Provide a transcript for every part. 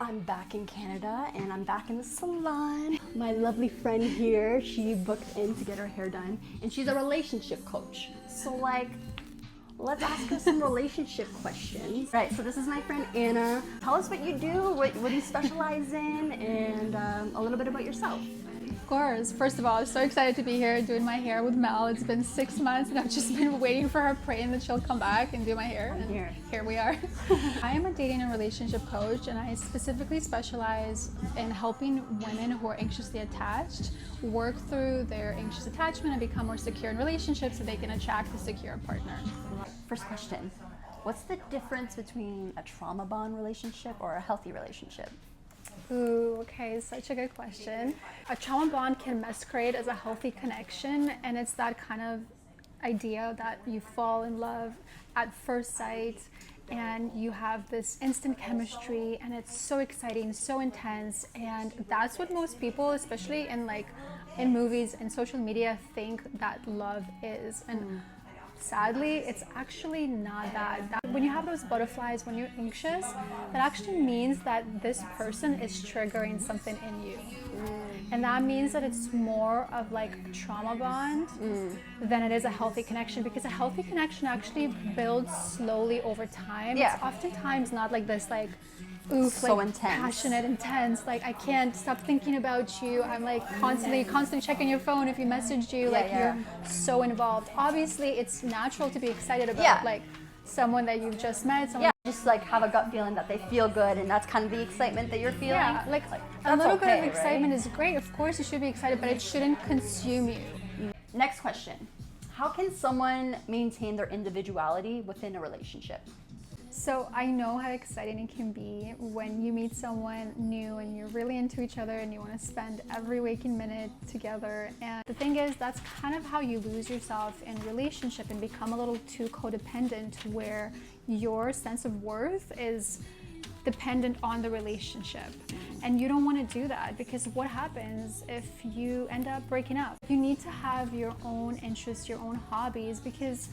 I'm back in Canada and I'm back in the salon. My lovely friend here, she booked in to get her hair done and she's a relationship coach. So like, let's ask her some relationship questions. Right, so this is my friend Anna. Tell us what you do, what do you specialize in, and a little bit about yourself. Of course. First of all, I'm so excited to be here doing my hair with Mel. It's been 6 months and I've just been waiting for her, praying that she'll come back and do my hair. And here we are. I am a dating and relationship coach, and I specifically specialize in helping women who are anxiously attached work through their anxious attachment and become more secure in relationships so they can attract a secure partner. First question, what's the difference between a trauma bond relationship or a healthy relationship? Ooh, okay, such a good question. A trauma bond can masquerade as a healthy connection, and it's that kind of idea that you fall in love at first sight and you have this instant chemistry and it's so exciting, so intense, and that's what most people, especially in movies and social media, think that love is. And sadly, it's actually not that. When you have those butterflies, when you're anxious, that actually means that this person is triggering something in you. And that means that it's more of like a trauma bond than it is a healthy connection, because a healthy connection actually builds slowly over time. Yeah. It's oftentimes not like this oof, so like intense. passionate, intense, like I can't stop thinking about you. I'm like constantly checking your phone if you messaged you, you're so involved. Obviously it's natural to be excited about like someone that you've just met, someone just like have a gut feeling that they feel good, and that's kind of the excitement that you're feeling. Yeah, like a little bit of excitement is great. Of course you should be excited, but it shouldn't consume you. Next question, how can someone maintain their individuality within a relationship? So I know how exciting it can be when you meet someone new and you're really into each other and you want to spend every waking minute together. And the thing is, that's kind of how you lose yourself in relationship and become a little too codependent, where your sense of worth is dependent on the relationship. And you don't want to do that, because what happens if you end up breaking up? You need to have your own interests, your own hobbies, because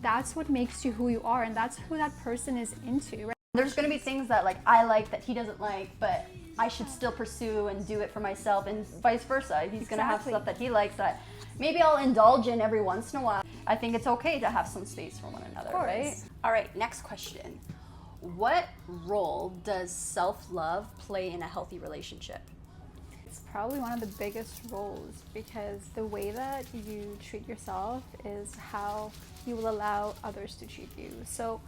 that's what makes you who you are, and that's who that person is into, right? There's going to be things that like I like that he doesn't like, but I should still pursue and do it for myself, and vice versa. He's going to have stuff that he likes that maybe I'll indulge in every once in a while. I think it's okay to have some space for one another, right? All right, next question. What role does self-love play in a healthy relationship? It's probably one of the biggest roles, because the way that you treat yourself is how you will allow others to treat you. So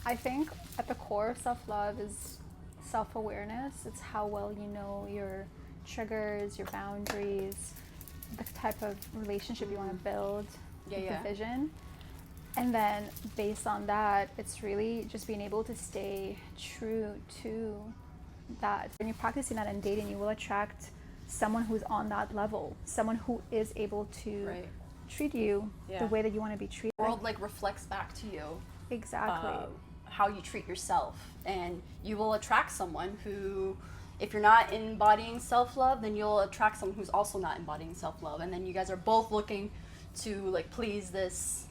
I think at the core of self-love is self-awareness. It's how well you know your triggers, your boundaries, the type of relationship you want to build, the vision. And then based on that, it's really just being able to stay true to that. When you're practicing that in dating, you will attract someone who's on that level, someone who is able to treat you the way that you want to be treated. The world like reflects back to you how you treat yourself, and you will attract someone who, if you're not embodying self-love, then you'll attract someone who's also not embodying self-love, and then you guys are both looking to like please this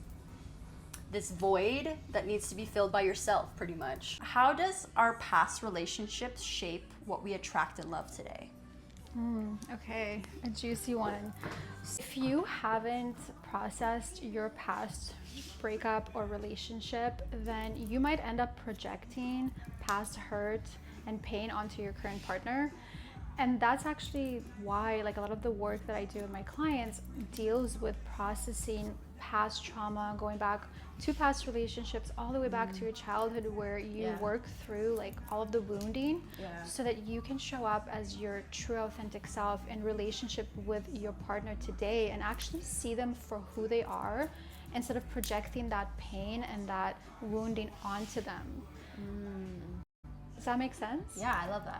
void that needs to be filled by yourself, pretty much. How does our past relationships shape what we attract and love today? Okay, a juicy one. If you haven't processed your past breakup or relationship, then you might end up projecting past hurt and pain onto your current partner. And that's actually why like a lot of the work that I do with my clients deals with processing past trauma, going back to past relationships, all the way back to your childhood, where you work through like all of the wounding so that you can show up as your true authentic self in relationship with your partner today, and actually see them for who they are instead of projecting that pain and that wounding onto them. Does that make sense? Yeah, I love that.